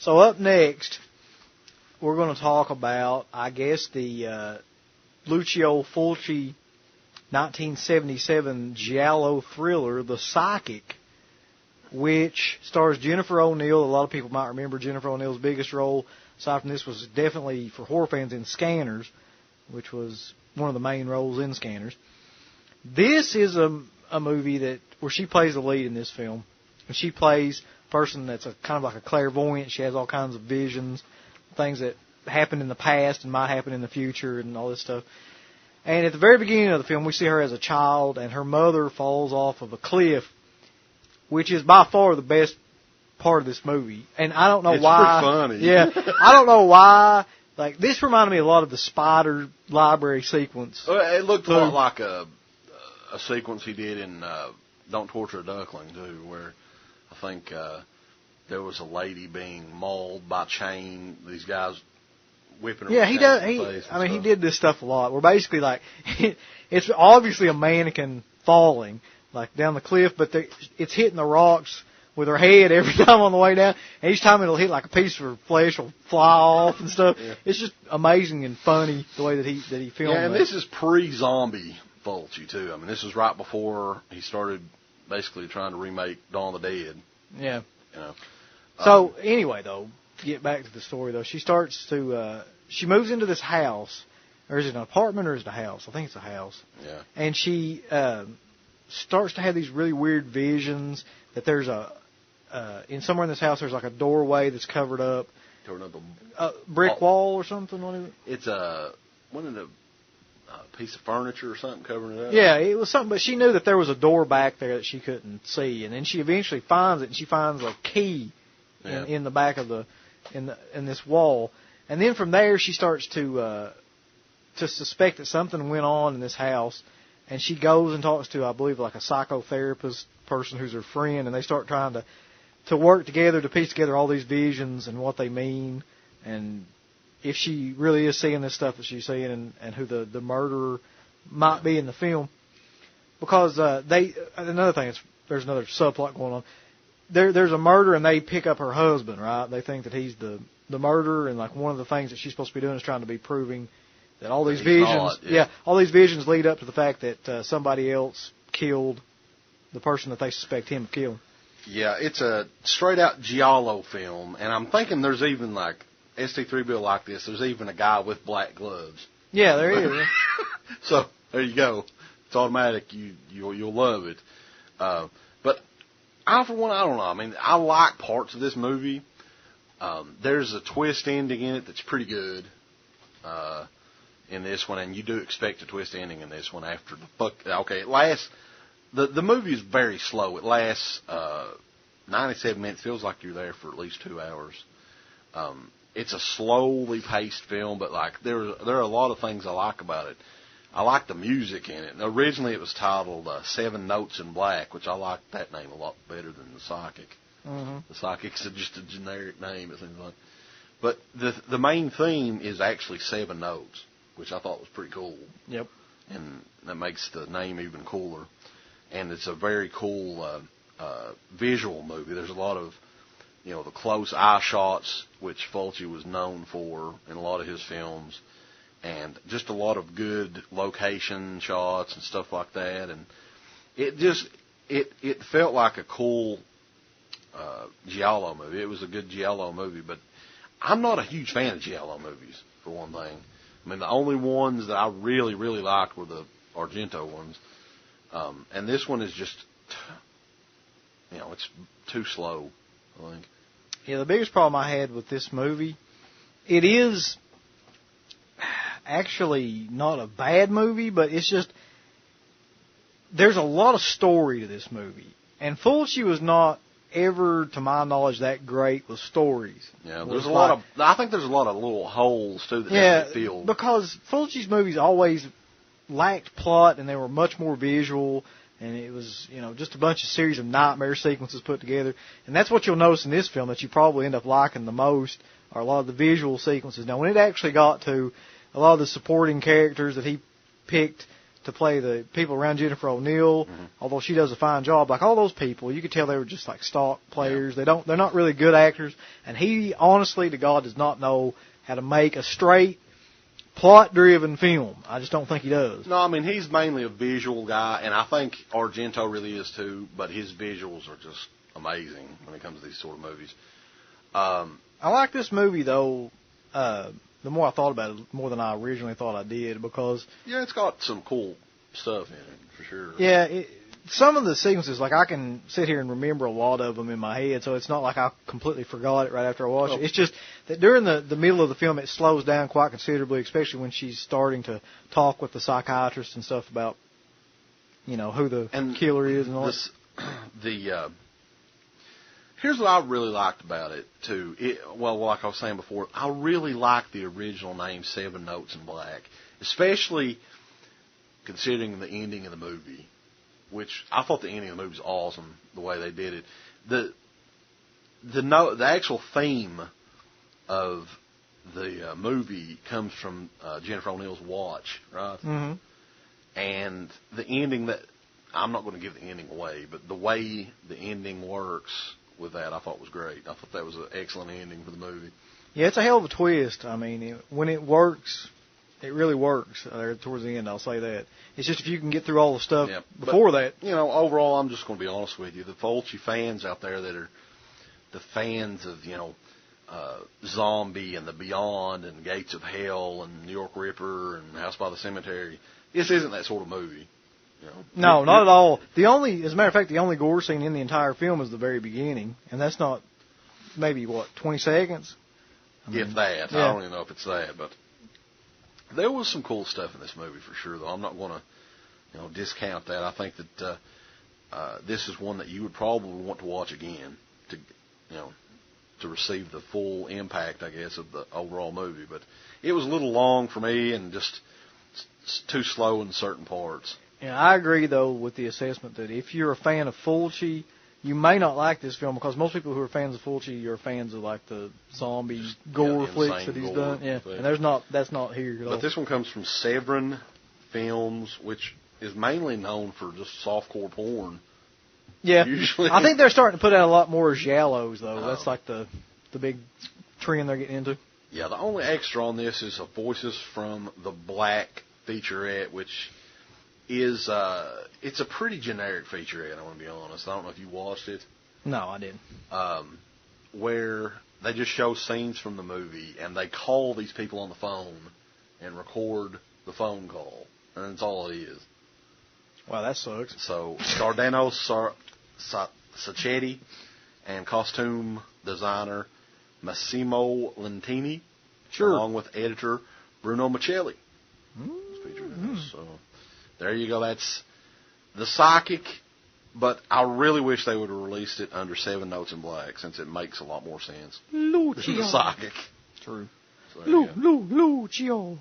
So up next, we're going to talk about, I guess, the Lucio Fulci 1977 giallo thriller, The Psychic, which stars Jennifer O'Neill. A lot of people might remember Jennifer O'Neill's biggest role, aside from this, was definitely for horror fans in Scanners, which was one of the main roles in Scanners. This is a movie where she plays the lead in this film. And she plays a person that's kind of like a clairvoyant. She has all kinds of visions, things that happened in the past and might happen in the future and all this stuff. And at the very beginning of the film, we see her as a child, and her mother falls off of a cliff, which is by far the best part of this movie. And I don't know why. It's pretty funny. Yeah. I don't know why. Like, this reminded me a lot of the Spider Library sequence. It looked a lot like a sequence he did in Don't Torture a Duckling, too, where I think there was a lady being mauled by chain. These guys whipping her. Yeah, he does. He did this stuff a lot. Where basically, like, it's obviously a mannequin falling, like, down the cliff, but it's hitting the rocks with her head every time on the way down. And each time it'll hit, like, a piece of her flesh will fly off and stuff. Yeah. It's just amazing and funny the way that he filmed it. Yeah, and this is pre-zombie Fulci, too. I mean, this was right before he started basically trying to remake Dawn of the Dead. Yeah. You know. So, anyway, though, to get back to the story, though, she moves into this house, or is it an apartment or is it a house? I think it's a house. Yeah. And she starts to have these really weird visions that there's somewhere in this house there's like a doorway that's covered up. A brick wall or something? What is it? It's a piece of furniture or something covering it up. Yeah, it was something, but she knew that there was a door back there that she couldn't see, and then she eventually finds it, and she finds a key in the back of in this wall, and then from there she starts to suspect that something went on in this house, and she goes and talks to, I believe, like a psychotherapist person who's her friend, and they start trying to work together to piece together all these visions and what they mean, and if she really is seeing this stuff that she's seeing, and who the murderer might be in the film. Because another thing, there's another subplot going on. There's a murder, and they pick up her husband, right? They think that he's the murderer, and like one of the things that she's supposed to be doing is trying to be proving that all these visions, all these visions lead up to the fact that somebody else killed the person that they suspect him of killing. Yeah, it's a straight-out giallo film, and I'm thinking there's even, like, ST3 bill like this, there's even a guy with black gloves. Yeah, there is. So, there you go. It's automatic. You'll love it. But I, for one, I don't know. I mean, I like parts of this movie. There's a twist ending in it that's pretty good in this one, and you do expect a twist ending in this one after it lasts. The movie is very slow. It lasts 97 minutes. Feels like you're there for at least 2 hours. It's a slowly paced film, but like there are a lot of things I like about it. I like the music in it. And originally it was titled Seven Notes in Black, which I like that name a lot better than The Psychic. Mm-hmm. The Psychic's just a generic name, it seems like. But the main theme is actually 7 notes, which I thought was pretty cool. Yep. And that makes the name even cooler. And it's a very cool visual movie. There's a lot of, the close eye shots, which Fulci was known for in a lot of his films, and just a lot of good location shots and stuff like that. And it felt like a cool giallo movie. It was a good giallo movie, but I'm not a huge fan of giallo movies, for one thing. I mean, the only ones that I really, really liked were the Argento ones. And this one is just, it's too slow, I think. Yeah, the biggest problem I had with this movie, it is actually not a bad movie, but it's just, there's a lot of story to this movie. And Fulci was not ever, to my knowledge, that great with stories. Yeah, I think there's a lot of little holes, too, that haven't been filled. Because Fulci's movies always lacked plot, and they were much more visual, and it was, just a bunch of series of nightmare sequences put together. And that's what you'll notice in this film that you probably end up liking the most, are a lot of the visual sequences. Now, when it actually got to a lot of the supporting characters that he picked to play the people around Jennifer O'Neill, although she does a fine job. Like all those people, you could tell they were just like stock players. They're not really good actors. And he, honestly to God, does not know how to make a straight, plot-driven film. I just don't think he does. No, I mean, he's mainly a visual guy, and I think Argento really is too, but his visuals are just amazing when it comes to these sort of movies. I like this movie, though, the more I thought about it, more than I originally thought I did, because... Yeah, it's got some cool stuff in it, for sure. Yeah, some of the sequences, like, I can sit here and remember a lot of them in my head, so it's not like I completely forgot it right after I watched it. It's just that during the middle of the film, it slows down quite considerably, especially when she's starting to talk with the psychiatrist and stuff about, who the killer is and all that. Here's what I really liked about it, too. Like I was saying before, I really liked the original name, Seven Notes in Black, especially considering the ending of the movie, which I thought the ending of the movie was awesome, the way they did it. The actual theme of the movie comes from Jennifer O'Neill's watch, right? Mm-hmm. And the ending I'm not going to give the ending away, but the way the ending works with that, I thought was great. I thought that was an excellent ending for the movie. Yeah, it's a hell of a twist. I mean, when it works, it really works towards the end, I'll say that. It's just if you can get through all the stuff before that. Overall, I'm just going to be honest with you. The Fulci fans out there that are the fans of, Zombie and The Beyond and Gates of Hell and New York Ripper and House by the Cemetery, this isn't that sort of movie. No, not at all. As a matter of fact, the only gore scene in the entire film is the very beginning, and that's not maybe 20 seconds. If that, I don't even know if it's that, but there was some cool stuff in this movie for sure. Though I'm not going to, discount that. I think that this is one that you would probably want to watch again to receive the full impact, I guess, of the overall movie. But it was a little long for me and just too slow in certain parts. Yeah, I agree, though, with the assessment that if you're a fan of Fulci, you may not like this film because most people who are fans of Fulci are fans of, like, the zombie gore flicks that he's done. Yeah, and that's not here at all. But this one comes from Severin Films, which is mainly known for just softcore porn. Yeah, usually. I think they're starting to put out a lot more giallos, though. That's like the big trend they're getting into. Yeah, the only extra on this is a Voices from the Black featurette, which is it's a pretty generic featurette, I want to be honest. I don't know if you watched it. No, I didn't. Where they just show scenes from the movie, and they call these people on the phone and record the phone call, and that's all it is. Wow, that sucks. So, Scardano Sacchetti and costume designer Massimo Lentini, along with editor Bruno Micheli. So, there you go. That's The Psychic, but I really wish they would have released it under 7 Notes in Black, since it makes a lot more sense. Lucio. The Psychic. True. So, Lucio.